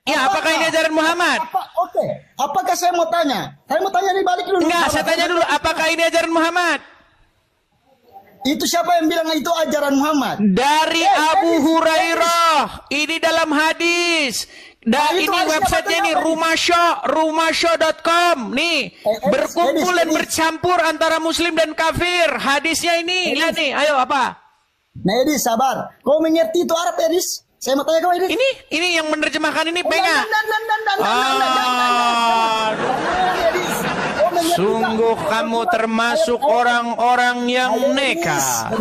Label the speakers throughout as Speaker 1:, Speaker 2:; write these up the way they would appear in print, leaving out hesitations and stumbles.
Speaker 1: Ya, apakah ini ajaran Muhammad?
Speaker 2: Oke. Apakah saya mau tanya? Saya mau tanya nih, balik dulu.
Speaker 1: Enggak, saya tanya dulu, apakah ini ajaran Muhammad?
Speaker 2: Itu siapa yang bilang itu ajaran Muhammad?
Speaker 1: Dari Abu Hurairah. Ini dalam hadis. Dan ini websitenya nih rumahshow.com. Nih, berkumpul dan bercampur antara muslim dan kafir. Hadisnya ini, lihat nih, ayo apa?
Speaker 2: Nah, Edis, sabar. Kau mengerti itu Arab, Edis? Saya mau tanya kau, Edis.
Speaker 1: Ini yang menerjemahkan ini Penga. Sungguh kamu termasuk orang-orang yang nekat.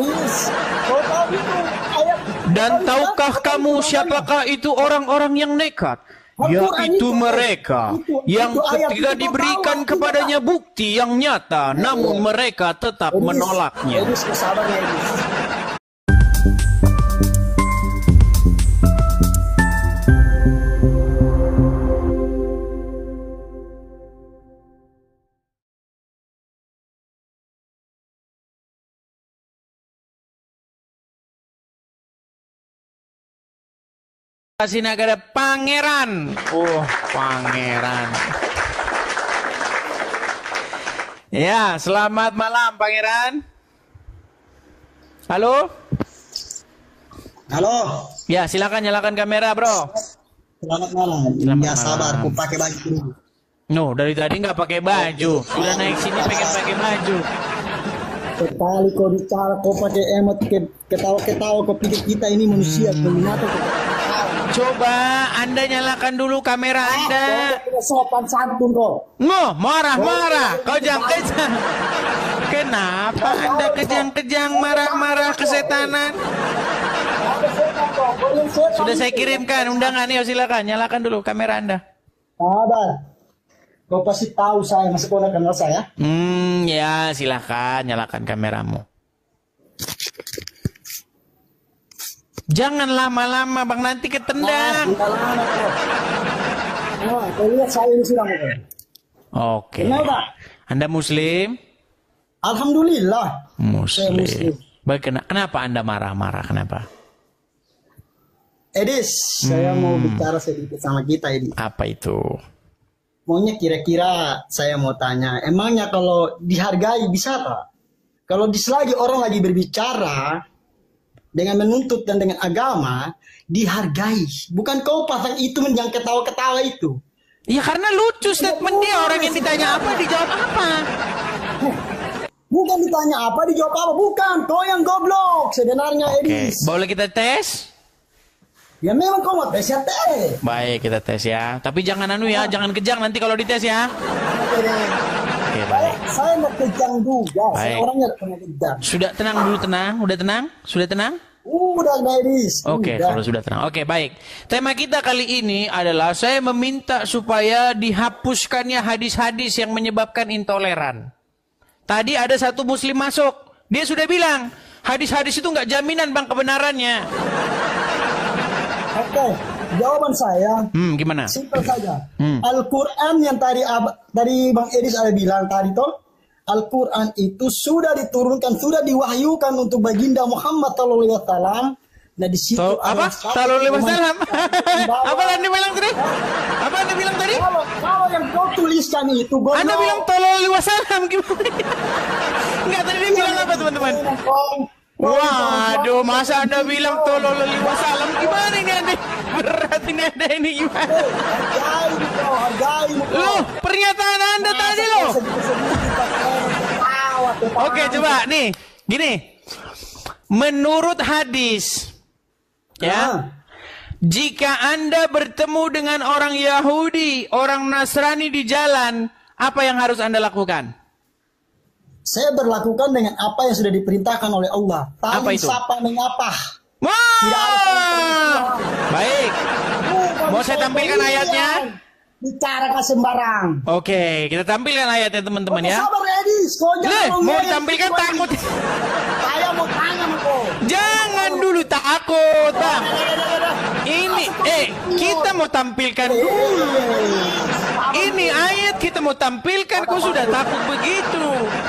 Speaker 1: Dan tahukah kamu siapakah itu orang-orang yang nekat? Yaitu mereka yang ketika diberikan kepadanya bukti yang nyata, namun mereka tetap menolaknya. Sini ada Pangeran. Pangeran. Ya, selamat malam Pangeran. Halo?
Speaker 2: Halo.
Speaker 1: Ya, silakan nyalakan kamera, Bro.
Speaker 2: Selamat malam. Ya, sabar, aku pakai baju dulu.
Speaker 1: No, dari tadi nggak pakai baju. Sudah naik sini pengen pakai baju.
Speaker 2: Sekali kau bicara, kau pakai emot, ketawa-ketawa, kau pikir kita ini manusia, kombinator.
Speaker 1: Coba Anda nyalakan dulu kamera Anda.
Speaker 2: Sopan santun kok.
Speaker 1: Marah-marah. Kau kejang-kejang. Kenapa Anda kejang-kejang marah-marah kesetanan? Sudah saya kirimkan undangan. Yuk silakan nyalakan dulu kamera Anda.
Speaker 2: Sabar. Kau pasti tahu saya, masih kau kenal saya?
Speaker 1: Ya silakan nyalakan kameramu. Jangan lama-lama Bang, nanti ketendang.
Speaker 2: Lihat saya ini sudah.
Speaker 1: Oke. Anda Muslim?
Speaker 2: Alhamdulillah.
Speaker 1: Muslim. Baik, kenapa Anda marah-marah? Kenapa?
Speaker 2: Edis, saya mau bicara sedikit sama kita ini.
Speaker 1: Apa itu?
Speaker 2: Maunya kira-kira saya mau tanya, emangnya kalau dihargai bisa tak? Kalau selagi orang lagi berbicara dengan menuntut dan dengan agama, dihargai. Bukan kau pasang itu yang ketawa-ketawa itu.
Speaker 1: Ya karena lucu statement dia. Orang yang ditanya apa, dijawab apa.
Speaker 2: Bukan ditanya apa, dijawab apa. Bukan, kau yang goblok sebenarnya, Edis.
Speaker 1: Boleh kita tes?
Speaker 2: Ya memang kau mau tes ya tes.
Speaker 1: Baik, kita tes ya. Tapi jangan jangan kejang nanti kalau dites ya. Oke, baik.
Speaker 2: Saya nggak kejang juga. Saya orangnya pernah kejang.
Speaker 1: Sudah tenang dulu, tenang. Udah tenang? Sudah tenang?
Speaker 2: Udah, Edis.
Speaker 1: Oke, kalau sudah tenang. Oke, baik. Tema kita kali ini adalah saya meminta supaya dihapuskannya hadis-hadis yang menyebabkan intoleran. Tadi ada satu muslim masuk. Dia sudah bilang, hadis-hadis itu nggak jaminan Bang kebenarannya.
Speaker 2: Oke, jawaban saya
Speaker 1: gimana?
Speaker 2: simpel saja. Al-Quran yang tadi Bang Edis ada bilang tadi toh, Al-Quran itu sudah diturunkan, sudah diwahyukan untuk baginda Muhammad sallallahu alaihi wasallam. Nah di situ
Speaker 1: apa? Sallallahu alaihi wasallam. Apa Anda bilang tadi? Apa Anda bilang tadi?
Speaker 2: Kalau yang kau tuliskan itu goblok.
Speaker 1: Anda bilang sallallahu alaihi wasallam gimana? Enggak, tadi dia bilang apa teman-teman? Waduh, masa Anda bilang sallallahu alaihi wasallam? Gimana ini Anda? Berat ini Anda ini gimana? Loh, pernyataan Anda tadi loh. Oke, coba nih. Gini. Menurut hadis, ya, jika Anda bertemu dengan orang Yahudi, orang Nasrani di jalan, apa yang harus Anda lakukan?
Speaker 2: Saya berlakukan dengan apa yang sudah diperintahkan oleh Allah.
Speaker 1: Apa itu?
Speaker 2: Sapa menyapa.
Speaker 1: Wah! Baik. Mau saya tampilkan ayatnya?
Speaker 2: Bicara ke sembarang.
Speaker 1: Oke, kita tampilkan ayatnya teman-teman ya.
Speaker 2: Sabar Edis, kau jangan
Speaker 1: mau ditampilkan takut.
Speaker 2: Saya mau tanya sama kau.
Speaker 1: Jangan dulu takut, Bang. Ini, kita mau tampilkan dulu. Ini ayat kita mau tampilkan, kau sudah takut begitu.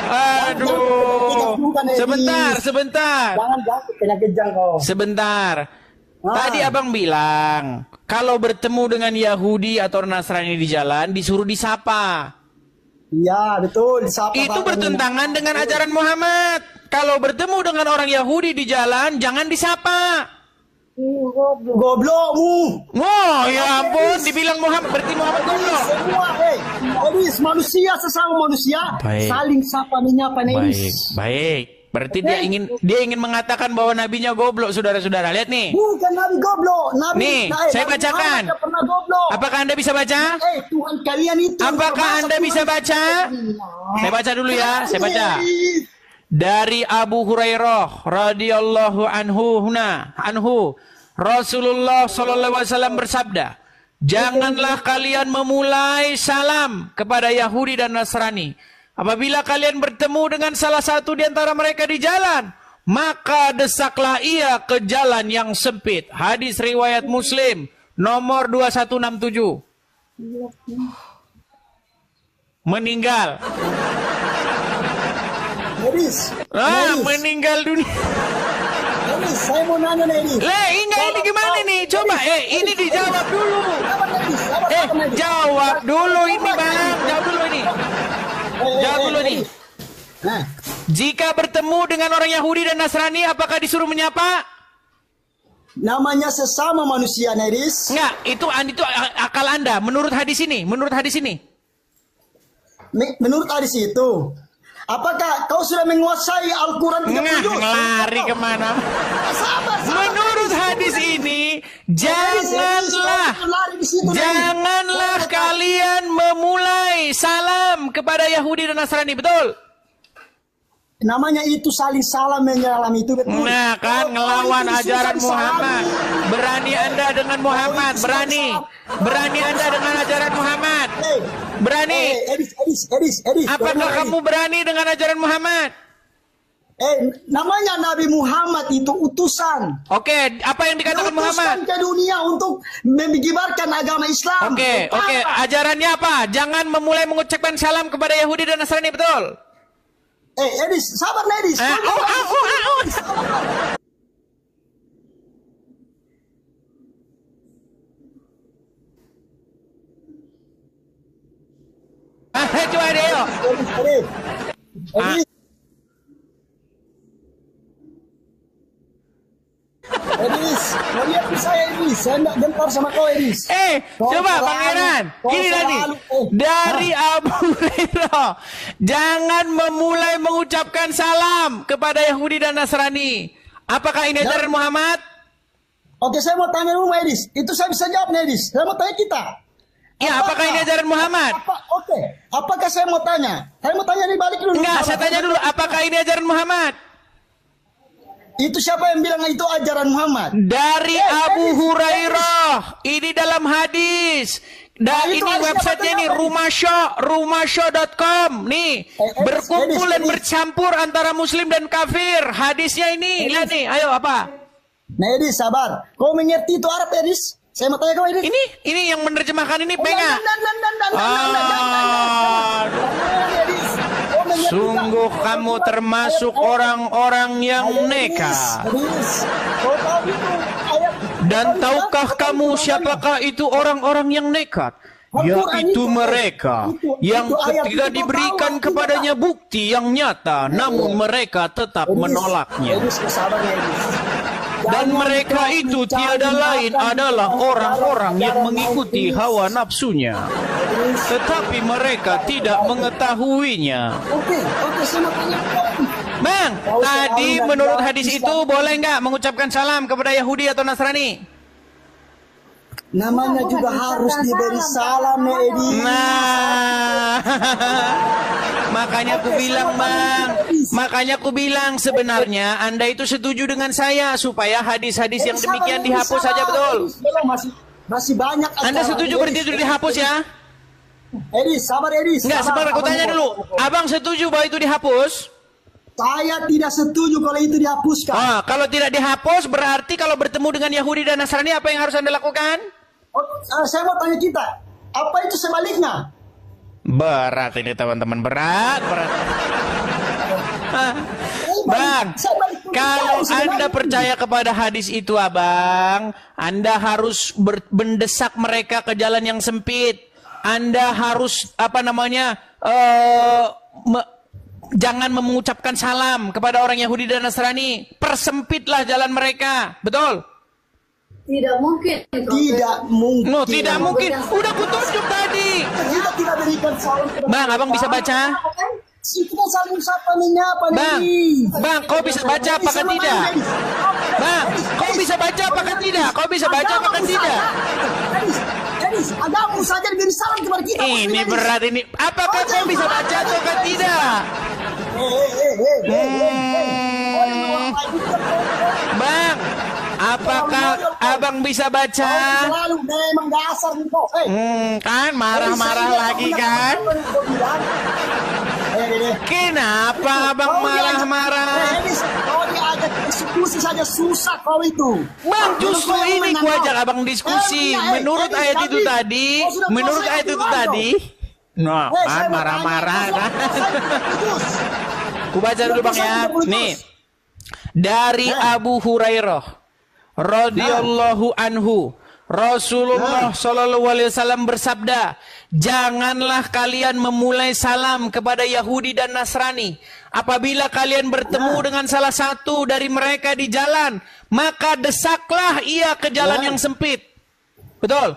Speaker 1: Aduh. Sebentar.
Speaker 2: Jangan kena kejang kau.
Speaker 1: Sebentar. Tadi abang bilang, kalau bertemu dengan Yahudi atau Nasrani di jalan, disuruh disapa.
Speaker 2: Iya, betul. Disapa,
Speaker 1: Itu
Speaker 2: Pak.
Speaker 1: bertentangan dengan ajaran Muhammad. Kalau bertemu dengan orang Yahudi di jalan, jangan disapa.
Speaker 2: Goblokmu.
Speaker 1: Oh, ya ampun, dibilang Muhammad, berarti Muhammad goblok.
Speaker 2: Semua, Edis, manusia sesama manusia,
Speaker 1: Baik.
Speaker 2: saling sapa menyapa,
Speaker 1: Baik,
Speaker 2: Edis.
Speaker 1: baik. Berarti dia ingin mengatakan bahwa nabinya goblok, saudara-saudara. Lihat nih.
Speaker 2: Bukan Nabi goblok. Nabi,
Speaker 1: Nih, saya
Speaker 2: Nabi
Speaker 1: bacakan.
Speaker 2: Muhammad tidak pernah goblok.
Speaker 1: Apakah Anda bisa baca?
Speaker 2: Tuhan kalian itu.
Speaker 1: Apakah Anda bisa baca? Saya baca dulu ya, saya baca. Dari Abu Hurairah radhiyallahu anhu, Rasulullah sallallahu alaihi wasallam bersabda, "Janganlah kalian memulai salam kepada Yahudi dan Nasrani. Apabila kalian bertemu dengan salah satu di antara mereka di jalan, maka desaklah ia ke jalan yang sempit." Hadis riwayat Muslim nomor 2167. Meninggal.
Speaker 2: Edis.
Speaker 1: Meninggal dunia.
Speaker 2: Edis, saya mau nanya nih, Edis.
Speaker 1: Ini gimana nih? Coba, ini dijawab dulu. Jawab dulu ini, Bang. Jawab dulu ini. Jawab dulu nih.
Speaker 2: Nah,
Speaker 1: Jika bertemu dengan orang Yahudi dan Nasrani, apakah disuruh menyapa?
Speaker 2: namanya sesama manusia, Edis.
Speaker 1: Enggak, itu akal Anda. Menurut hadis ini.
Speaker 2: Menurut hadis itu, apakah kau sudah menguasai Al-Quran 30 juz?
Speaker 1: Lari kemana?
Speaker 2: Sabar.
Speaker 1: Menurut hadis ini, janganlah kalian memulai salam kepada Yahudi dan Nasrani, betul?
Speaker 2: Namanya itu saling salam menyalam itu, betul.
Speaker 1: Nah kan, ngelawan ajaran Muhammad. Berani Anda dengan Muhammad, berani Anda dengan ajaran Muhammad. Berani.
Speaker 2: Edis.
Speaker 1: Apakah kamu berani dengan ajaran Muhammad?
Speaker 2: Namanya Nabi Muhammad itu utusan.
Speaker 1: Oke, apa yang dikatakan Muhammad?
Speaker 2: Diutuskan ke dunia untuk menyebarkan agama Islam.
Speaker 1: Oke, ajarannya apa? Jangan memulai mengucapkan salam kepada Yahudi dan Nasrani, betul?
Speaker 2: Edis, sabar, Edis.
Speaker 1: Coba deh, yuk.
Speaker 2: Edis, kau lihat saya, Edis. Saya tidak gempar sama kau, Edis.
Speaker 1: Coba Pangeran, gini tadi dari Abu Hurairah, jangan memulai mengucapkan salam kepada Yahudi dan Nasrani. Apakah ini ajaran Muhammad?
Speaker 2: Oke, saya mau tanya dulu, Edis. Itu saya bisa jawab, Edis. Saya mau tanya kita.
Speaker 1: Ya, apakah ini ajaran Muhammad?
Speaker 2: Apakah saya mau tanya? Saya mau tanya di balik dulu.
Speaker 1: Enggak, saya tanya dulu, apakah ini ajaran Muhammad?
Speaker 2: Itu siapa yang bilang itu ajaran Muhammad?
Speaker 1: Dari Abu Hurairah. Ini dalam hadis. Ini websitenya nih, rumahshow.com. Nih, berkumpul dan bercampur antara muslim dan kafir. Hadisnya ini, lihat nih, ayo apa?
Speaker 2: Nah, Edis, sabar. Kau mengerti itu Arab, Edis? Saya mau tanya kau, Edis.
Speaker 1: Ini yang menerjemahkan ini pengen. Sungguh kamu termasuk orang-orang yang nekat. Dan tahukah kamu siapakah itu orang-orang yang nekat? Yaitu mereka yang ketika diberikan kepadanya bukti yang nyata, namun mereka tetap menolaknya. Dan mereka itu tiada lain adalah orang-orang yang mengikuti hawa nafsunya, tetapi mereka tidak mengetahuinya. Bang, tadi menurut hadis itu boleh nggak mengucapkan salam kepada Yahudi atau Nasrani?
Speaker 2: Namanya juga harus diberi salam, Edi.
Speaker 1: Nah, makanya aku bilang, Bang. Makanya aku bilang sebenarnya Anda itu setuju dengan saya supaya hadis-hadis yang demikian dihapus saja, betul?
Speaker 2: Masih banyak.
Speaker 1: Anda setuju berarti itu dihapus ya?
Speaker 2: Edi, sabar, Edi.
Speaker 1: Enggak, sebentar aku tanya dulu. Abang setuju bahwa itu dihapus?
Speaker 2: Saya tidak setuju kalau itu dihapuskan.
Speaker 1: Kalau tidak dihapus berarti kalau bertemu dengan Yahudi dan Nasrani apa yang harus Anda lakukan?
Speaker 2: Saya mau tanya kita, apa itu sebaliknya?
Speaker 1: Berat ini teman-teman, berat. Bang, Kalau Anda percaya kepada hadis itu, Abang, Anda harus mendesak mereka ke jalan yang sempit. Anda harus jangan mengucapkan salam kepada orang Yahudi dan Nasrani. Persempitlah jalan mereka. Betul?
Speaker 3: Tidak mungkin.
Speaker 2: Tidak mungkin.
Speaker 1: No, tidak mungkin. Udah kutunjuk tadi.
Speaker 2: Kita tidak berikan salam kepada
Speaker 1: Bang, Abang bisa baca?
Speaker 2: Kita saling sapa menyapa
Speaker 1: Bang, Bang, kau bisa baca apa kan tidak? Bang, kau bisa baca apa kan tidak? Kau bisa baca apa kan tidak?
Speaker 2: Jadi, agamamu saja diberi salam kepada kita.
Speaker 1: Ini berat ini. Apakah kau bisa baca atau kan tidak? Bang, apakah Abang bisa baca?
Speaker 2: Selalu memang dasar kok.
Speaker 1: Kan marah-marah lagi kan? Kenapa Abang marah-marah?
Speaker 2: Kau diajak diskusi saja susah kau itu.
Speaker 1: Bang, justru ini gua ajak Abang diskusi. Menurut ayat itu tadi, no, kan marah-marah kan? Ku baca dulu Bang ya. Nih. Dari Abu Hurairah radhiyallahu anhu, Rasulullah sallallahu alaihi wasallam bersabda, "Janganlah kalian memulai salam kepada Yahudi dan Nasrani. Apabila kalian bertemu dengan salah satu dari mereka di jalan, maka desaklah ia ke jalan yang sempit." Betul?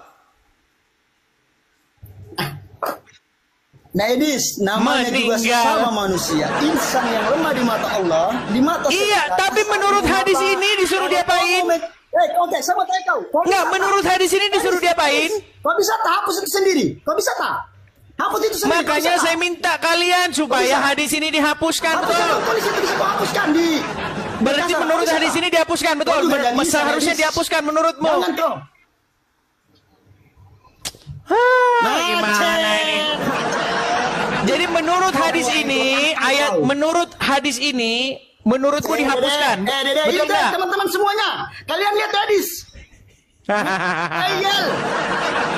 Speaker 2: Nah, Edis, namanya juga sama manusia. Insan yang lemah di mata Allah, di mata
Speaker 1: iya, tapi menurut hadis ini disuruh diapain?
Speaker 2: Konteks sama kayak kau.
Speaker 1: Enggak, menurut hadis ini disuruh diapain?
Speaker 2: Kau bisa tak hapus itu sendiri? Kau bisa tak? Hapus itu sendiri.
Speaker 1: Makanya saya minta kalian supaya hadis ini dihapuskan, betul?
Speaker 2: Tulis itu bisa kau hapuskan di.
Speaker 1: Berarti menurut hadis ini dihapuskan, betul? Seharusnya dihapuskan menurutmu.
Speaker 2: Jangan kau.
Speaker 1: Gimana ini? Jadi menurut hadis ini, menurut hadis ini, menurutku dihapuskan. Betul nggak?
Speaker 2: Teman-teman semuanya, kalian lihat hadis. Ayel,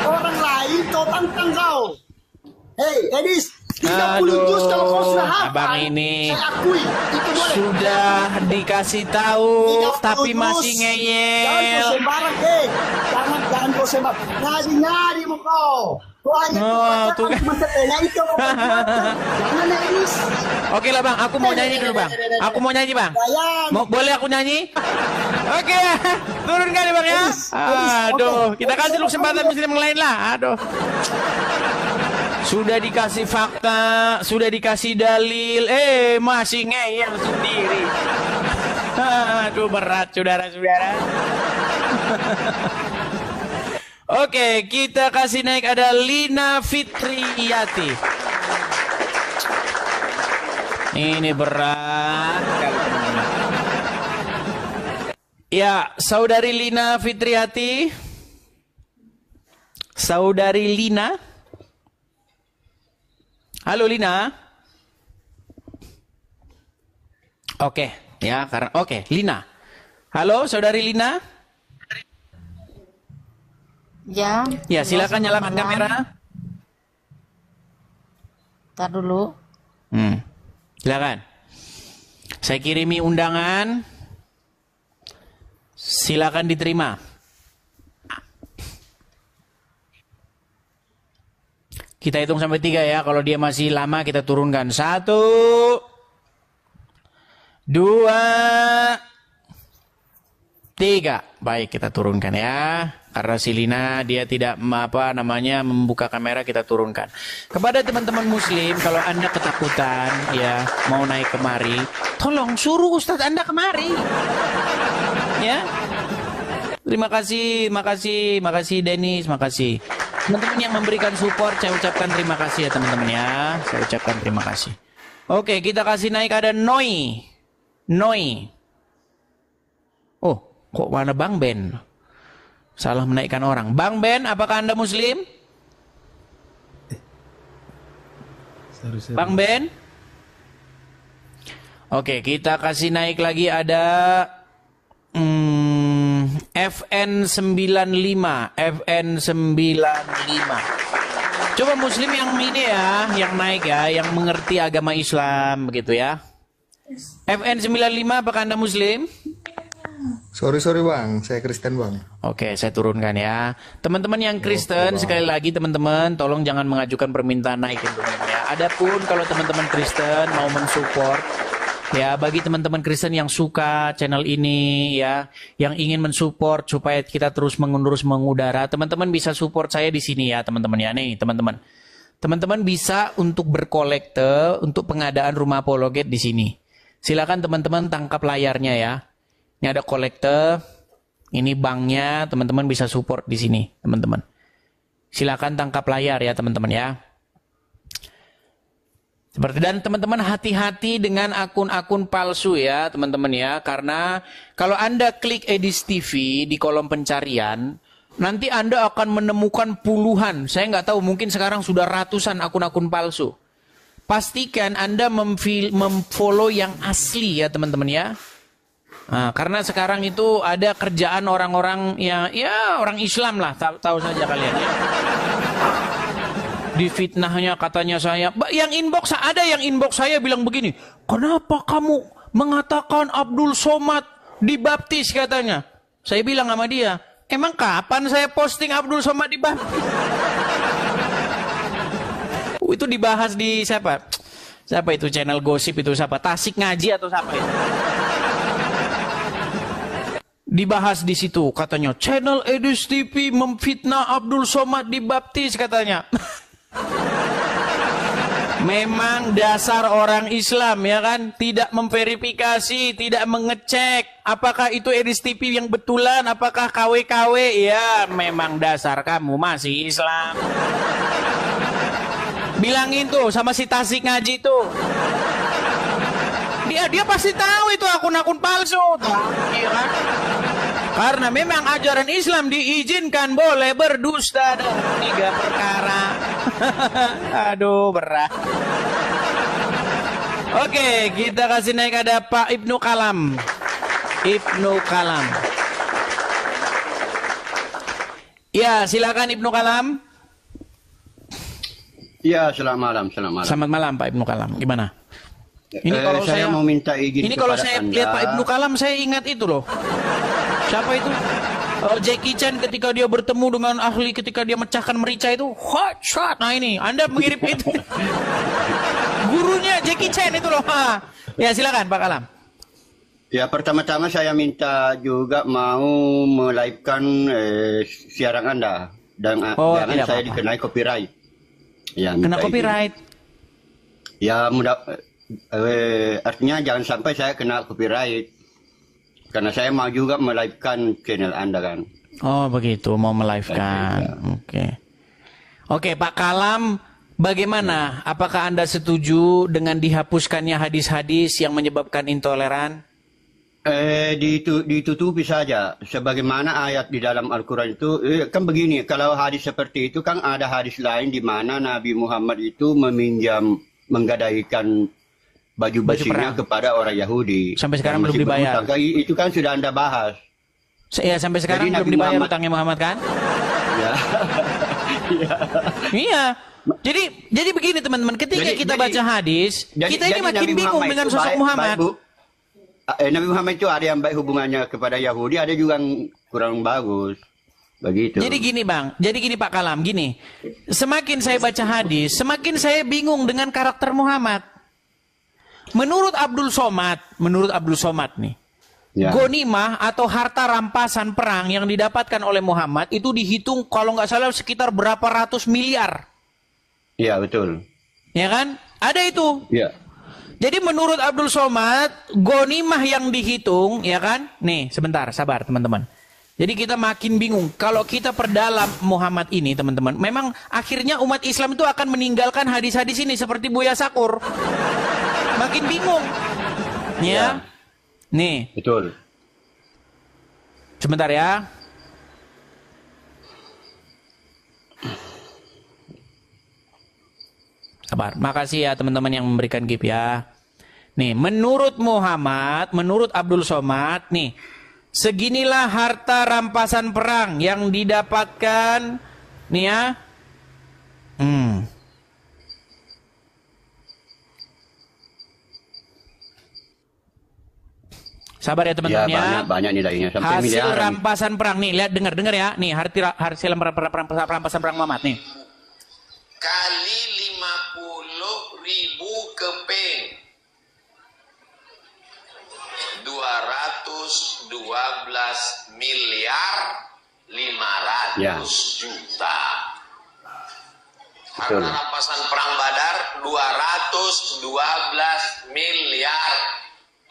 Speaker 2: orang lain kau tantang kau. Hei, Edis, 30 juz kalau kau sudah hafal.
Speaker 1: Abang ini
Speaker 2: saya akui, itu boleh.
Speaker 1: sudah dikasih tahu, tapi masih ngeyel.
Speaker 2: Jangan kau sembarang. Ngadi mau kau. Kau hanya
Speaker 1: tuh kan.
Speaker 2: Itu jangan Edis.
Speaker 1: Oke lah Bang, aku mau nyanyi dulu Bang. Aku mau nyanyi Bang. Boleh aku nyanyi? Oke, turunkan nih Bang ya. Aduh, kita kasih lu kesempatan muslim yang lain lah. Aduh. Sudah dikasih fakta, sudah dikasih dalil, masih ngeyel sendiri. Aduh berat saudara-saudara. Oke, kita kasih naik ada Lina Fitriyati. Ini berat. Ya, saudari Lina Fitriyati. Saudari Lina. Halo Lina. Oke, ya karena Lina. Halo saudari Lina.
Speaker 4: Ya.
Speaker 1: Ya, silakan nyalakan kamera.
Speaker 4: Ntar dulu.
Speaker 1: Silakan. Saya kirimi undangan. Silakan diterima. Kita hitung sampai 3 ya. Kalau dia masih lama kita turunkan. 1, 2, 3. Baik, kita turunkan ya. Karena si Lina dia tidak membuka kamera, kita turunkan. Kepada teman-teman muslim, kalau Anda ketakutan ya mau naik kemari, tolong suruh Ustadz Anda kemari. Ya. Terima kasih Dennis, makasih. Teman-teman yang memberikan support, saya ucapkan terima kasih ya teman-teman ya. Saya ucapkan terima kasih. Oke, kita kasih naik ada Noi. Oh, kok mana Bang Ben? Salah menaikkan orang. Bang Ben, apakah Anda muslim? Bang Ben? Oke, kita kasih naik lagi ada FN95. Coba muslim yang ini ya, yang naik ya, yang mengerti agama Islam begitu ya. FN 95, apakah Anda Muslim?
Speaker 5: Sorry bang, saya Kristen bang.
Speaker 1: Oke, saya turunkan ya. Teman-teman yang Kristen, sekali lagi teman-teman, tolong jangan mengajukan permintaan naikin teman-teman ya. Adapun kalau teman-teman Kristen mau mensupport, ya bagi teman-teman Kristen yang suka channel ini ya, yang ingin mensupport supaya kita terus mengudara, teman-teman bisa support saya di sini ya teman-teman ya. Nih teman-teman, teman-teman bisa untuk berkolekte untuk pengadaan rumah apologet di sini. Silakan teman-teman tangkap layarnya ya. Ini ada kolekte, ini banknya, teman-teman bisa support di sini, teman-teman. Silakan tangkap layar ya, teman-teman ya. Dan teman-teman hati-hati dengan akun-akun palsu ya, teman-teman ya, karena kalau Anda klik Edis TV di kolom pencarian, nanti Anda akan menemukan puluhan, saya nggak tahu, mungkin sekarang sudah ratusan akun-akun palsu. Pastikan Anda memfollow yang asli ya, teman-teman ya. Nah, karena sekarang itu ada kerjaan orang-orang yang ya orang Islam lah, tahu saja kalian ya. Di fitnahnya katanya saya, yang inbox saya bilang begini, kenapa kamu mengatakan Abdul Somad dibaptis katanya? Saya bilang sama dia, emang kapan saya posting Abdul Somad dibaptis? Itu dibahas di siapa? Siapa itu channel gosip itu siapa? Tasik Ngaji atau siapa itu? Dibahas di situ katanya channel Edis TV memfitnah Abdul Somad dibaptis katanya. Memang dasar orang Islam ya kan, tidak memverifikasi, tidak mengecek apakah itu Edis TV yang betulan, apakah KW-KW. Ya memang dasar kamu masih Islam. Bilangin tuh sama si Tasik Ngaji tuh. Dia pasti tahu itu akun-akun palsu tuh. Iya kan? Karena memang ajaran Islam diizinkan boleh berdusta dalam 3 perkara. Aduh berat. Oke, kita kasih naik ada Pak Ibnu Kalam. Ibnu Kalam. Ya, silakan Ibnu Kalam.
Speaker 6: Ya, selamat malam.
Speaker 1: Selamat malam Pak Ibnu Kalam. Gimana? Ini kalau
Speaker 6: saya mau minta izin.
Speaker 1: Ini kalau
Speaker 6: kepada
Speaker 1: saya
Speaker 6: Anda.
Speaker 1: lihat Pak Ibnu Kalam, saya ingat itu loh. Siapa itu? Jackie Chan ketika dia bertemu dengan ahli, ketika dia mecahkan merica itu, hot shot. Nah ini, Anda mirip itu. Gurunya Jackie Chan itu loh. Ya silakan Pak Kalam.
Speaker 6: Ya, pertama-tama saya minta juga mau melivekan siaran Anda dan jangan saya dikenai copyright. Ya,
Speaker 1: kena copyright.
Speaker 6: Ya artinya jangan sampai saya kena copyright. Karena saya mau juga melivekan channel Anda kan.
Speaker 1: Oh begitu, mau melivekan. Oke. Oke Pak Kalam, bagaimana? Apakah Anda setuju dengan dihapuskannya hadis-hadis yang menyebabkan intoleran?
Speaker 6: Ditutupi saja. Sebagaimana ayat di dalam Al-Quran itu, kan begini, kalau hadis seperti itu kan ada hadis lain di mana Nabi Muhammad itu menggadaikan baju besinya kepada orang Yahudi.
Speaker 1: Sampai sekarang belum dibayar.
Speaker 6: Itu kan sudah Anda bahas.
Speaker 1: Ya, sampai sekarang belum dibayar utangnya Muhammad kan?
Speaker 6: Ya.
Speaker 1: Iya. Jadi begini teman-teman, ketika kita baca hadis, kita ini makin bingung dengan sosok Muhammad.
Speaker 6: Nabi Muhammad itu ada yang baik hubungannya kepada Yahudi, ada juga yang kurang bagus. Begitu. Jadi
Speaker 1: gini Pak Kalam, gini. Semakin saya baca hadis, semakin saya bingung dengan karakter Muhammad. Menurut Abdul Somad nih, ya. Ghanimah atau harta rampasan perang yang didapatkan oleh Muhammad itu dihitung kalau nggak salah sekitar berapa ratus miliar.
Speaker 6: Iya betul.
Speaker 1: Ya kan? Ada itu.
Speaker 6: Iya.
Speaker 1: Jadi menurut Abdul Somad, ghanimah yang dihitung, ya kan? Nih, sebentar, sabar teman-teman. Jadi kita makin bingung. Kalau kita perdalam Muhammad ini, teman-teman, memang akhirnya umat Islam itu akan meninggalkan hadis-hadis ini seperti Buya Sakur. Makin bingung. Ya. Nih.
Speaker 6: Betul.
Speaker 1: Sebentar ya. Sabar. Makasih ya teman-teman yang memberikan gift ya. Nih, menurut Muhammad, menurut Abdul Somad, nih, seginilah harta rampasan perang yang didapatkan, nih ya. Sabar ya teman-teman ya.
Speaker 6: Banyak nilainya sampai
Speaker 1: Hasil
Speaker 6: miliaran.
Speaker 1: rampasan perang nih, lihat dengar ya. Nih, hasil rampasan perang Muhammad nih.
Speaker 7: Kali 50.000 keping 212 miliar 500 juta. Harta rampasan perang Badar 212 miliar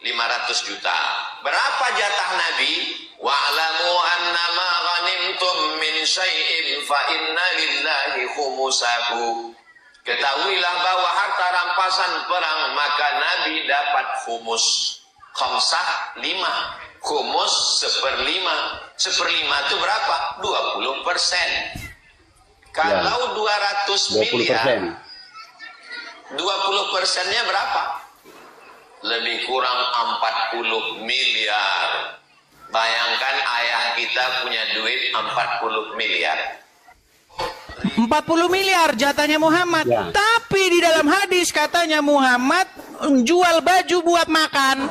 Speaker 7: 500 juta. Berapa jatah Nabi? Wa'lamu annama ghanimtum min syai'in fa inna lillahi khumusahu. Ketahuilah bahwa harta rampasan perang maka Nabi dapat khumus. Khamsah 5, khumus 1/5. 1/5 itu berapa? 20%. Kalau 200 miliar, 20%-nya berapa? Lebih kurang 40 miliar. Bayangkan ayah kita punya duit 40 miliar.
Speaker 1: 40 miliar jatahnya Muhammad.
Speaker 6: Ya.
Speaker 1: Tapi di dalam hadis katanya Muhammad jual baju buat makan.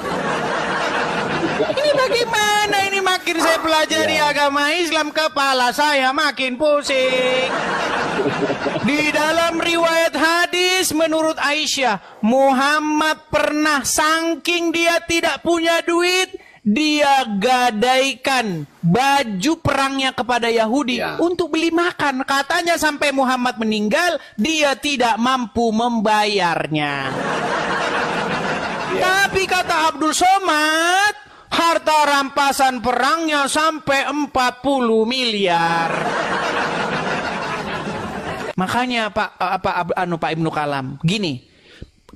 Speaker 1: Ini bagaimana ini, makin saya pelajari agama Islam kepala saya makin pusing. Di dalam riwayat hadis menurut Aisyah, Muhammad pernah saking dia tidak punya duit, dia gadaikan baju perangnya kepada Yahudi untuk beli makan. Katanya sampai Muhammad meninggal, dia tidak mampu membayarnya. Tapi kata Abdul Somad, harta rampasan perangnya sampai 40 miliar. Makanya Pak Ibnu Kalam, gini,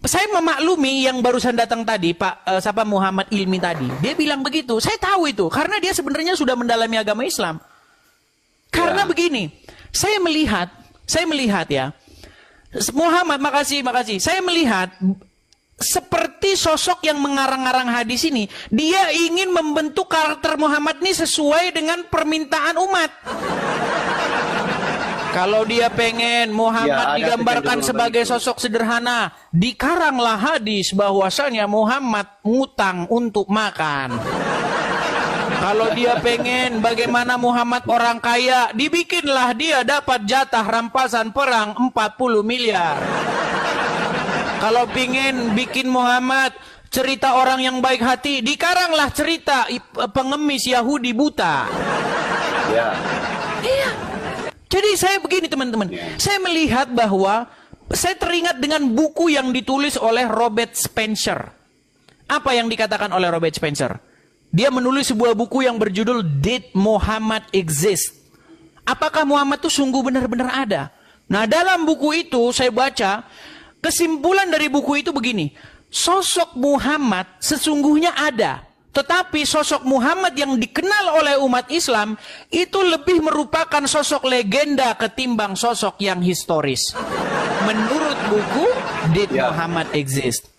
Speaker 1: saya memaklumi yang barusan datang tadi, Pak Muhammad Ilmi tadi. Dia bilang begitu. Saya tahu itu karena dia sebenarnya sudah mendalami agama Islam. Karena begini, saya melihat ya, Muhammad, makasih. Saya melihat seperti sosok yang mengarang-arang hadis ini, dia ingin membentuk karakter Muhammad ini sesuai dengan permintaan umat. Kalau dia pengen Muhammad digambarkan sebagai sosok sederhana, dikaranglah hadis bahwasanya Muhammad ngutang untuk makan. Kalau dia pengen bagaimana Muhammad orang kaya, dibikinlah dia dapat jatah rampasan perang 40 miliar. Kalau pengen bikin Muhammad cerita orang yang baik hati, dikaranglah cerita pengemis Yahudi buta. Iya. Jadi saya begini teman-teman, saya melihat bahwa saya teringat dengan buku yang ditulis oleh Robert Spencer. Apa yang dikatakan oleh Robert Spencer? Dia menulis sebuah buku yang berjudul Did Muhammad Exist? Apakah Muhammad itu sungguh benar-benar ada? Nah, dalam buku itu saya baca, kesimpulan dari buku itu begini, sosok Muhammad sesungguhnya ada. Tetapi sosok Muhammad yang dikenal oleh umat Islam itu lebih merupakan sosok legenda ketimbang sosok yang historis. Menurut buku Did Muhammad Exist?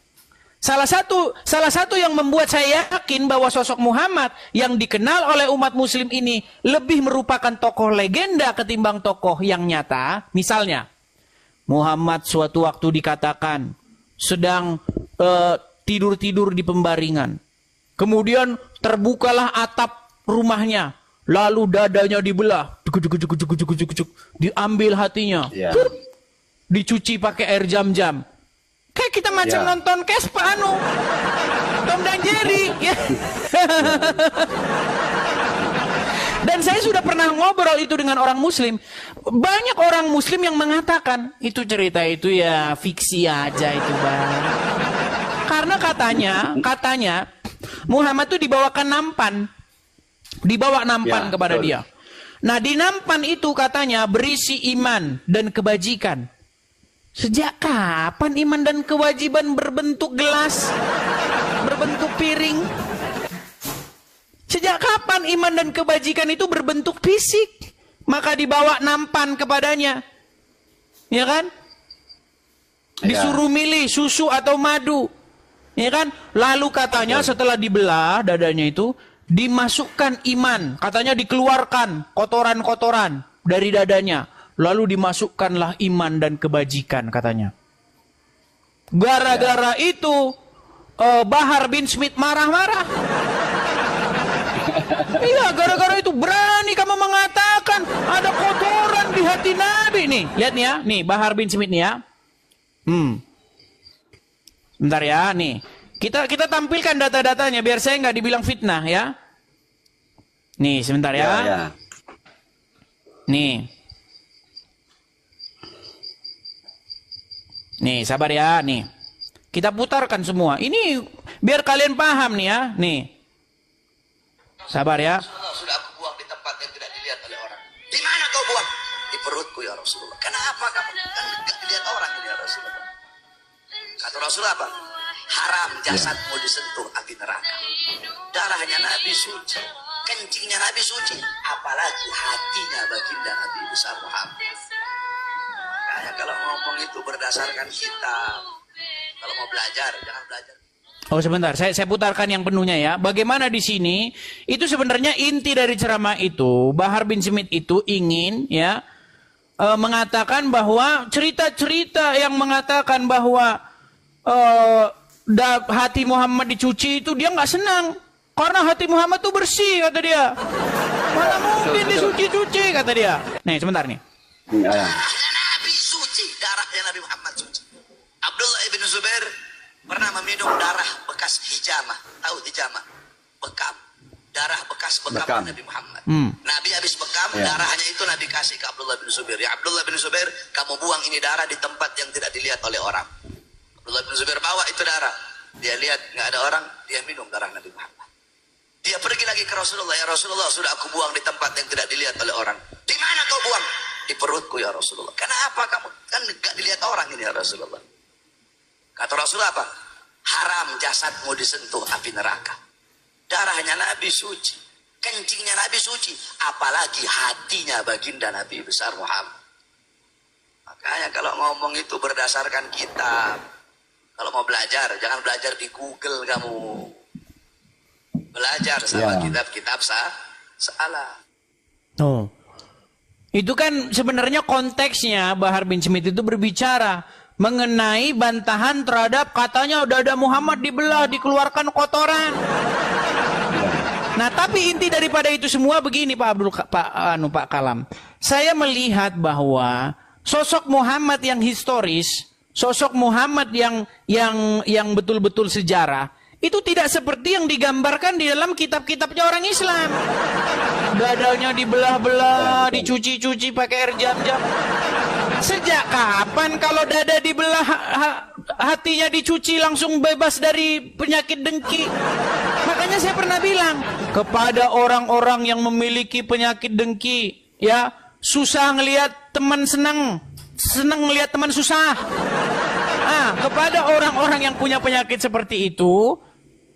Speaker 1: Salah satu yang membuat saya yakin bahwa sosok Muhammad yang dikenal oleh umat muslim ini lebih merupakan tokoh legenda ketimbang tokoh yang nyata. Misalnya, Muhammad suatu waktu dikatakan sedang tidur-tidur di pembaringan. Kemudian terbukalah atap rumahnya, lalu dadanya dibelah, diambil hatinya, dicuci pakai air jam-jam. Kayak kita macam nonton Tom dan Jerry. Dan saya sudah pernah ngobrol itu dengan orang Muslim. Banyak orang Muslim yang mengatakan itu cerita itu ya fiksi aja itu, Bang. Karena katanya Muhammad itu dibawakan nampan. Dibawa nampan kepada dia. Nah, di nampan itu katanya berisi iman dan kebajikan. Sejak kapan iman dan kewajiban berbentuk gelas? Berbentuk piring? Sejak kapan iman dan kebajikan itu berbentuk fisik? Maka dibawa nampan kepadanya. Ya kan? Disuruh milih susu atau madu. Ya kan? Lalu katanya setelah dibelah dadanya itu, dimasukkan iman. Katanya dikeluarkan kotoran-kotoran dari dadanya. Lalu dimasukkanlah iman dan kebajikan katanya. Gara-gara itu Bahar bin Smith marah-marah. Iya, gara-gara itu berani kamu mengatakan ada kotoran di hati Nabi nih. Lihat nih ya, nih Bahar bin Smith nih ya. Bentar ya, nih. Kita tampilkan data-datanya biar saya nggak dibilang fitnah ya. Nih, sebentar ya.
Speaker 6: Ya.
Speaker 1: Nih. Nih, sabar ya, nih. Kita putarkan semua. Ini biar kalian paham nih ya, nih. Sabar ya.
Speaker 8: Rasulullah, sudah aku buang di tempat yang tidak dilihat oleh orang. Di mana kau buang? Di perutku ya Rasulullah. Kenapa kamu? Kan tidak dilihat orang ini ya Rasulullah. Kata Rasulullah apa? Haram jasadmu disentuh api neraka. Darahnya Nabi suci, kencingnya Nabi suci, apalagi hatinya baginda Nabi besar Muhammad. Makanya kalau ngomong itu berdasarkan kitab. Kalau mau belajar, jangan belajar.
Speaker 1: Oh sebentar, saya putarkan yang penuhnya ya. Bagaimana di sini? Itu sebenarnya inti dari ceramah itu. Bahar bin Smith itu ingin ya mengatakan bahwa cerita-cerita yang mengatakan bahwa hati Muhammad dicuci itu dia nggak senang. Karena hati Muhammad itu bersih kata dia. Mana mungkin disuci-cuci kata dia. Nih sebentar nih.
Speaker 8: Nabi suci, darahnya Nabi Muhammad suci. Abdullah ibn Zubair pernah meminum darah bekas hijamah. Tahu hijamah? Bekam. Darah bekas bekam Nabi Muhammad. Nabi habis bekam, darahnya itu Nabi kasih ke Abdullah bin Zubair. Ya Abdullah bin Zubair, kamu buang ini darah di tempat yang tidak dilihat oleh orang. Abdullah bin Zubair bawa itu darah. Dia lihat nggak ada orang, dia minum darah Nabi Muhammad. Dia pergi lagi ke Rasulullah. Ya Rasulullah, sudah aku buang di tempat yang tidak dilihat oleh orang. Di mana kau buang? Di perutku ya Rasulullah. Kenapa kamu? Kan nggak dilihat orang ini ya Rasulullah. Kata Rasulullah apa? Haram jasadmu disentuh api neraka. Darahnya Nabi suci, kencingnya Nabi suci, apalagi hatinya baginda Nabi besar Muhammad. Makanya kalau ngomong itu berdasarkan kitab. Kalau mau belajar, jangan belajar di Google kamu. Belajar sama kitab-kitab salah.
Speaker 1: Oh. Itu kan sebenarnya konteksnya Bahar bin Smith itu berbicara mengenai bantahan terhadap katanya udah ada Muhammad dibelah, dikeluarkan kotoran. Nah, tapi inti daripada itu semua begini Pak Kalam. Saya melihat bahwa sosok Muhammad yang historis, sosok Muhammad yang betul-betul sejarah, itu tidak seperti yang digambarkan di dalam kitab-kitabnya orang Islam. Dadanya dibelah-belah, dicuci-cuci pakai air jam-jam. Sejak kapan kalau dada dibelah hatinya dicuci langsung bebas dari penyakit dengki? Makanya saya pernah bilang kepada orang-orang yang memiliki penyakit dengki, ya, susah ngelihat teman senang ngelihat teman susah. Kepada orang-orang yang punya penyakit seperti itu,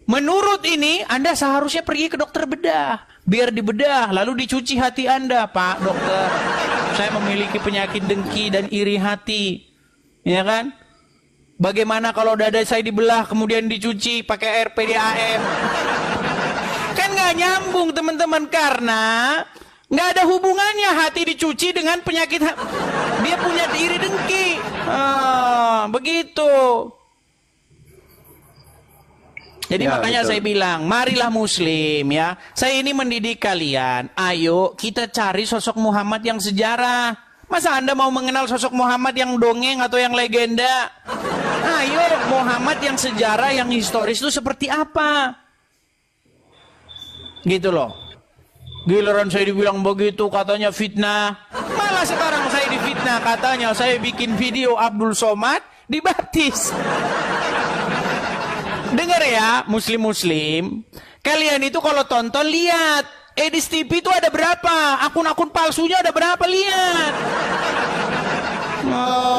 Speaker 1: menurut ini Anda seharusnya pergi ke dokter bedah. Biar dibedah, lalu dicuci hati Anda, Pak dokter. Saya memiliki penyakit dengki dan iri hati. Ya kan? Bagaimana kalau dada saya dibelah kemudian dicuci pakai air PDAM? Kan nggak nyambung teman-teman, karena nggak ada hubungannya hati dicuci dengan penyakit. Dia punya iri dengki. Begitu. Jadi makanya betul. Saya bilang, marilah Muslim ya. Saya ini mendidik kalian. Ayo kita cari sosok Muhammad yang sejarah. Masa Anda mau mengenal sosok Muhammad yang dongeng atau yang legenda? Ayo Muhammad yang sejarah, yang historis itu seperti apa? Gitu loh. Giliran saya dibilang begitu katanya fitnah. Malah sekarang saya difitnah katanya saya bikin video Abdul Somad dibaptis. Dengar ya, muslim-muslim, kalian itu kalau tonton lihat, Edis TV itu ada berapa, akun-akun palsunya ada berapa, lihat.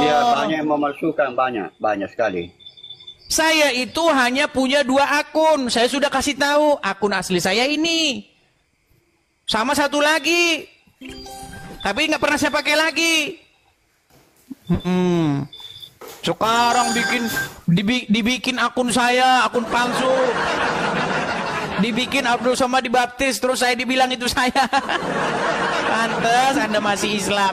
Speaker 6: Iya, banyak yang memalsukan, banyak sekali.
Speaker 1: Saya itu hanya punya 2 akun, saya sudah kasih tahu, akun asli saya ini. Sama satu lagi, tapi nggak pernah saya pakai lagi. Sekarang dibikin akun saya, akun palsu. Dibikin Abdul Somad dibaptis, terus saya dibilang itu saya. Pantes Anda masih Islam.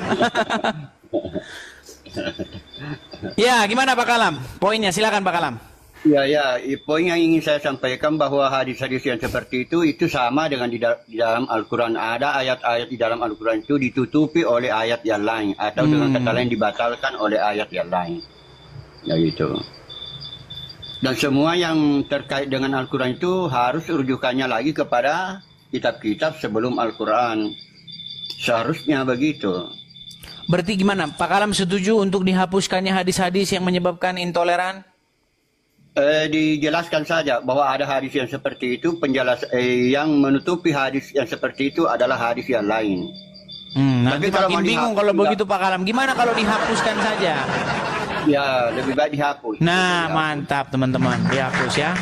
Speaker 1: Ya, gimana Pak Kalam? Poinnya silakan Pak Kalam.
Speaker 6: Ya, poin yang ingin saya sampaikan bahwa hadis-hadis yang seperti itu sama dengan di dalam Al-Quran. Ada ayat-ayat di dalam Al-Quran itu ditutupi oleh ayat yang lain, atau dengan kata lain dibatalkan oleh ayat yang lain. Ya gitu. Dan semua yang terkait dengan Al-Quran itu harus rujukannya lagi kepada kitab-kitab sebelum Al-Quran. Seharusnya begitu.
Speaker 1: Berarti gimana? Pak Kalam setuju untuk dihapuskannya hadis-hadis yang menyebabkan intoleran?
Speaker 6: Dijelaskan saja bahwa ada hadis yang seperti itu, yang menutupi hadis yang seperti itu adalah hadis yang lain.
Speaker 1: Nanti kalau makin bingung kalau begitu Pak Kalam. Gimana kalau dihapuskan saja?
Speaker 6: Ya, lebih baik dihapus.
Speaker 1: Nah, mantap teman-teman, dihapus ya.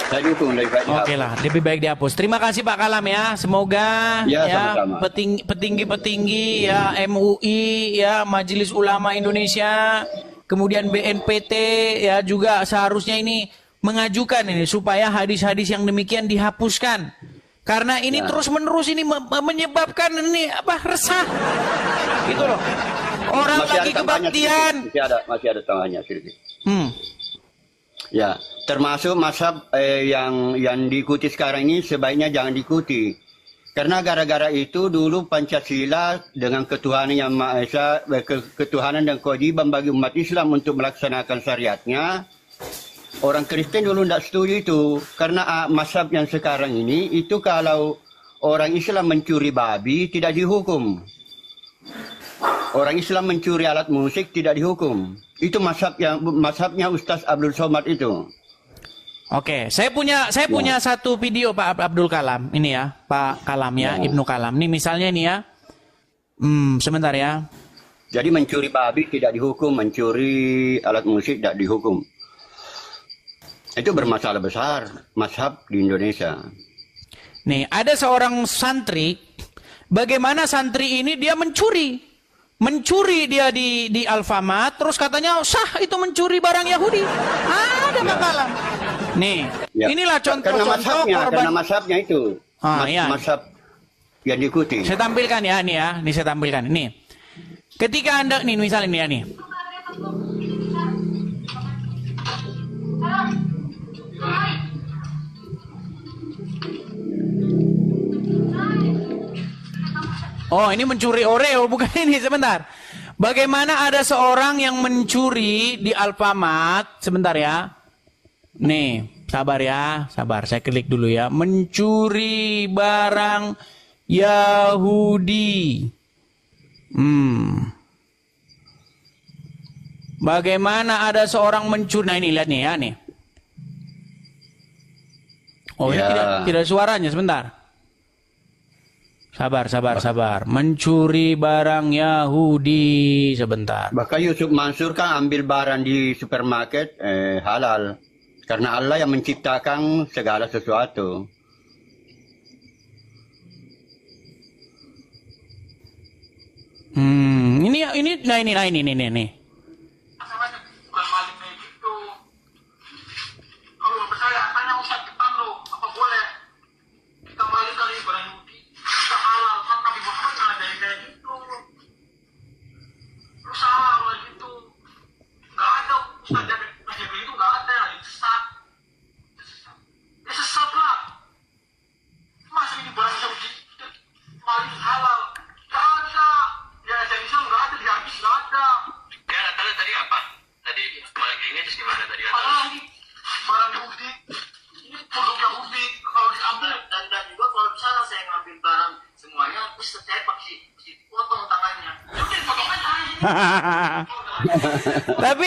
Speaker 6: Saya dukung lebih baik dihapus.
Speaker 1: Oke lah, lebih baik dihapus. Terima kasih Pak Kalam ya. Semoga
Speaker 6: sama-sama.
Speaker 1: petinggi-petinggi ya MUI ya Majelis Ulama Indonesia, kemudian BNPT ya juga seharusnya ini mengajukan ini supaya hadis-hadis yang demikian dihapuskan. Karena ini terus-menerus ini menyebabkan ini resah. Gitu loh. Orang
Speaker 6: masih
Speaker 1: lagi kebaktian.
Speaker 6: Masih ada tambahannya sedikit. Ya, termasuk mazhab yang diikuti sekarang ini sebaiknya jangan diikuti. Karena gara-gara itu dulu Pancasila dengan ketuhanan yang Maha Esa, ketuhanan dan kewajiban bagi umat Islam untuk melaksanakan syariatnya. Orang Kristen dulu tidak setuju itu. Karena mazhab yang sekarang ini itu kalau orang Islam mencuri babi tidak dihukum. Orang Islam mencuri alat musik tidak dihukum. Itu mazhabnya Ustaz Abdul Somad itu.
Speaker 1: Oke, saya punya satu video Pak Abdul Kalam ini ya, Pak Kalam ya, Ibnu Kalam. Ini misalnya ini ya. Sebentar ya.
Speaker 6: Jadi mencuri babi tidak dihukum, mencuri alat musik tidak dihukum. Itu bermasalah besar mazhab di Indonesia.
Speaker 1: Nih, ada seorang santri, bagaimana santri ini dia mencuri dia di Alfamart, terus katanya sah itu mencuri barang Yahudi. Ada Pak Kalam. Nih, inilah contoh-contoh korban.
Speaker 6: Karena mazhabnya itu. Mazhab yang diikuti.
Speaker 1: Saya tampilkan ya, nih ya. Nih saya tampilkan. Nih. Ketika Anda, nih misalnya nih ya nih. Oh, ini mencuri Oreo, bukan ini, sebentar. Bagaimana ada seorang yang mencuri di Alfamart, sebentar ya. Nih, sabar ya, sabar, saya klik dulu ya. Mencuri barang Yahudi. Bagaimana ada seorang mencuri, nah ini lihat nih ya nih. Oh, ini tidak suaranya, sebentar. Sabar. Mencuri barang Yahudi, sebentar.
Speaker 6: Bahkan Yusuf Mansur kan ambil barang di supermarket halal. Karena Allah yang menciptakan segala sesuatu. Ini.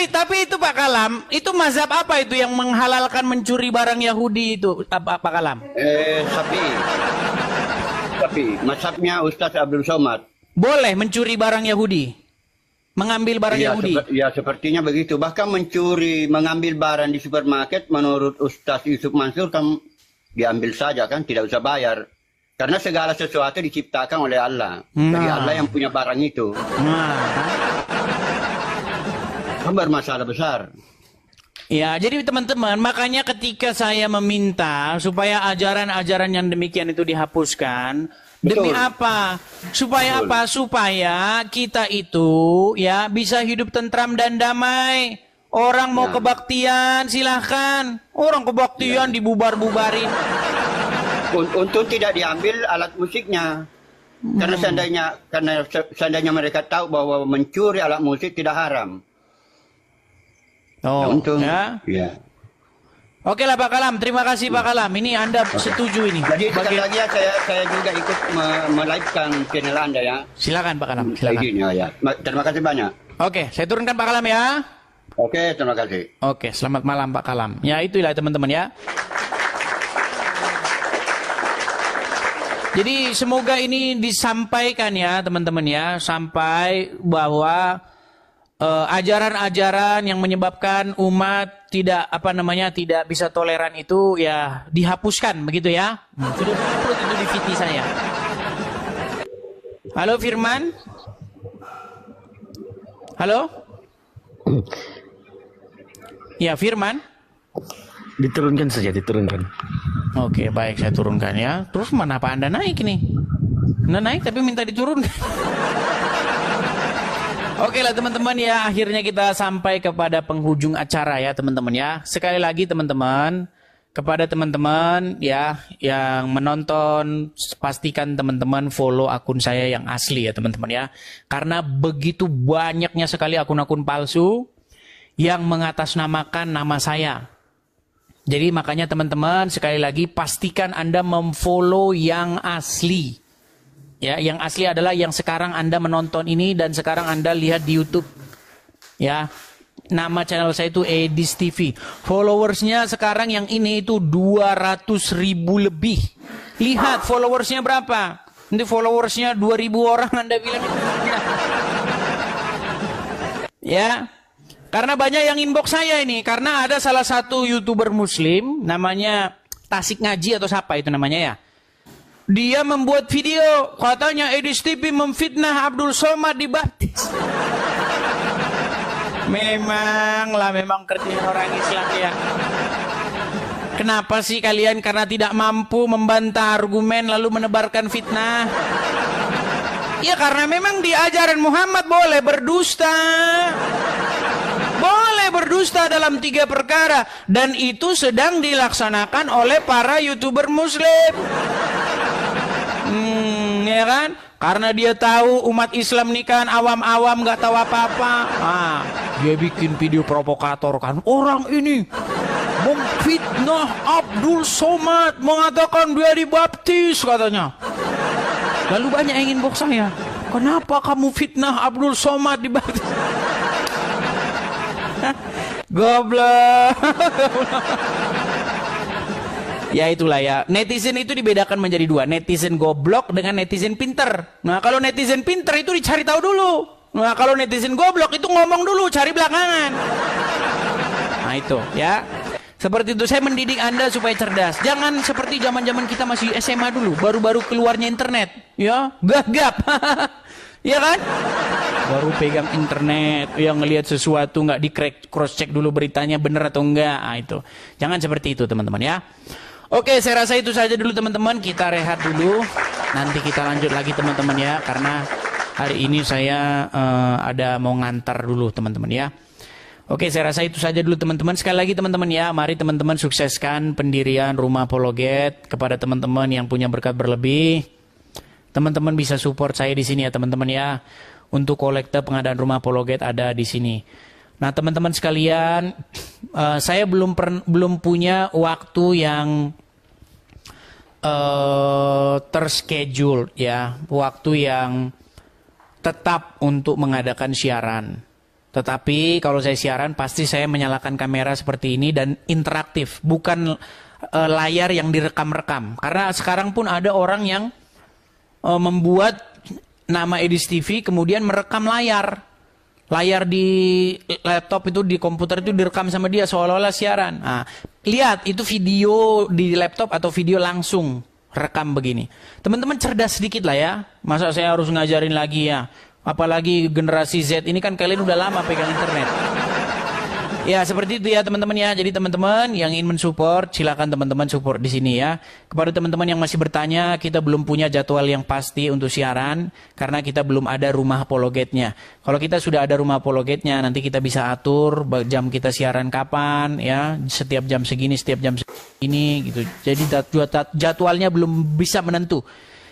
Speaker 1: Tapi itu Pak Kalam, itu mazhab apa itu yang menghalalkan mencuri barang Yahudi itu, Pak Kalam?
Speaker 6: Tapi mazhabnya Ustaz Abdul Somad.
Speaker 1: Boleh mencuri barang Yahudi? Mengambil barang Yahudi?
Speaker 6: Sepertinya begitu. Bahkan mengambil barang di supermarket menurut Ustaz Yusuf Mansur kan diambil saja kan, tidak usah bayar. Karena segala sesuatu diciptakan oleh Allah. Jadi Allah yang punya barang itu. Bermasalah besar.
Speaker 1: Ya, jadi teman-teman, makanya ketika saya meminta supaya ajaran-ajaran yang demikian itu dihapuskan, demi apa? Supaya apa? Supaya kita itu ya bisa hidup tentram dan damai. Orang mau kebaktian silahkan. Orang kebaktian dibubar-bubarin.
Speaker 6: Untung tidak diambil alat musiknya. Karena seandainya mereka tahu bahwa mencuri alat musik tidak haram.
Speaker 1: Oh,
Speaker 6: untung.
Speaker 1: Ya.
Speaker 6: Ya.
Speaker 1: Oke lah Pak Kalam, terima kasih Pak Kalam. Ini Anda setuju ini.
Speaker 6: Jadi sekali lagi ya, saya juga ikut melive-kan channel Anda ya.
Speaker 1: Silakan Pak Kalam, silakan.
Speaker 6: Ya. Terima kasih banyak.
Speaker 1: Oke, saya turunkan Pak Kalam ya.
Speaker 6: Oke, terima kasih.
Speaker 1: Oke, selamat malam Pak Kalam. Ya itulah teman-teman ya. Jadi semoga ini disampaikan ya teman-teman ya. Sampai bahwa ajaran-ajaran yang menyebabkan umat tidak bisa toleran itu ya dihapuskan begitu ya. Sudah upload itu di VT saya. Halo Firman. Halo. Ya Firman.
Speaker 9: Diturunkan saja, diturunkan.
Speaker 1: Oke, baik, saya turunkan ya. Terus mana Anda naik nih? Anda naik tapi minta diturunkan. Oke lah teman-teman ya, akhirnya kita sampai kepada penghujung acara ya teman-teman ya. Sekali lagi teman-teman, kepada teman-teman ya yang menonton, pastikan teman-teman follow akun saya yang asli ya teman-teman ya. Karena begitu banyaknya sekali akun-akun palsu yang mengatasnamakan nama saya. Jadi makanya teman-teman sekali lagi pastikan Anda memfollow yang asli. Ya, yang asli adalah yang sekarang Anda menonton ini dan sekarang Anda lihat di YouTube. Ya. Nama channel saya itu Edis TV. Followersnya sekarang yang ini itu 200.000 lebih. Lihat followersnya berapa? Nanti followersnya 2.000 orang Anda bilang. Ya. Karena banyak yang inbox saya ini. Karena ada salah satu YouTuber Muslim. Namanya Tasik Ngaji atau siapa itu namanya ya. Dia membuat video. Katanya Edis TV memfitnah Abdul Somad dibaptis. Memang kerja orang Islam ya. Kenapa sih kalian karena tidak mampu membantah argumen lalu menebarkan fitnah? Ya karena memang di ajaran Muhammad boleh berdusta. Boleh berdusta dalam 3 perkara. Dan itu sedang dilaksanakan oleh para YouTuber Muslim. Ya kan? Karena dia tahu umat Islam nih kan awam-awam gak tahu apa-apa. Dia bikin video provokator kan. Orang ini memfitnah Abdul Somad, mengatakan dia dibaptis katanya. Lalu banyak yang inbox saya. Kenapa kamu fitnah Abdul Somad dibaptis? Goblok. Ya itulah ya, netizen itu dibedakan menjadi 2, netizen goblok dengan netizen pinter. Nah kalau netizen pinter itu dicari tahu dulu. Nah kalau netizen goblok itu ngomong dulu, cari belakangan. Nah itu ya, seperti itu saya mendidik Anda supaya cerdas. Jangan seperti zaman-zaman kita masih SMA dulu, baru-baru keluarnya internet, ya gagap. Ya kan? Baru pegang internet, yang ngelihat sesuatu nggak di cross check dulu beritanya bener atau enggak. Nah itu, jangan seperti itu teman-teman ya. Oke, saya rasa itu saja dulu teman-teman. Kita rehat dulu. Nanti kita lanjut lagi teman-teman ya. Karena hari ini saya ada mau ngantar dulu teman-teman ya. Oke, saya rasa itu saja dulu teman-teman. Sekali lagi teman-teman ya. Mari teman-teman sukseskan pendirian Rumah Apologet. Kepada teman-teman yang punya berkat berlebih, teman-teman bisa support saya di sini ya teman-teman ya. Untuk kolekte pengadaan Rumah Apologet ada di sini. Nah teman-teman sekalian, saya belum punya waktu yang terschedule ya, waktu yang tetap untuk mengadakan siaran. Tetapi kalau saya siaran pasti saya menyalakan kamera seperti ini dan interaktif, bukan layar yang direkam-rekam. Karena sekarang pun ada orang yang membuat nama Edis TV kemudian merekam layar di laptop itu, di komputer itu direkam sama dia seolah-olah siaran. Nah, lihat itu video di laptop atau video langsung rekam begini. Teman-teman cerdas sedikit lah ya. Masa saya harus ngajarin lagi ya? Apalagi generasi Z ini kan kalian udah lama pegang internet. Ya, seperti itu ya teman-teman ya. Jadi teman-teman yang ingin mensupport, silakan teman-teman support di sini ya. Kepada teman-teman yang masih bertanya, kita belum punya jadwal yang pasti untuk siaran karena kita belum ada rumah apologetnya. Kalau kita sudah ada rumah apologetnya, nanti kita bisa atur jam kita siaran kapan ya, setiap jam segini, setiap jam segini gitu. Jadi jadwalnya belum bisa menentu.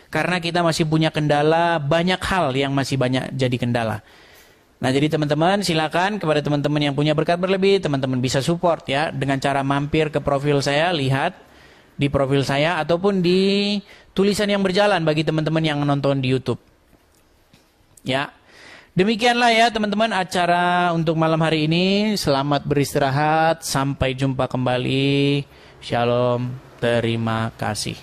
Speaker 1: Karena kita masih punya kendala, banyak hal yang masih banyak jadi kendala. Nah, jadi teman-teman silakan kepada teman-teman yang punya berkat berlebih, teman-teman bisa support ya dengan cara mampir ke profil saya, lihat di profil saya ataupun di tulisan yang berjalan bagi teman-teman yang nonton di YouTube. Ya. Demikianlah ya teman-teman acara untuk malam hari ini. Selamat beristirahat, sampai jumpa kembali. Shalom, terima kasih.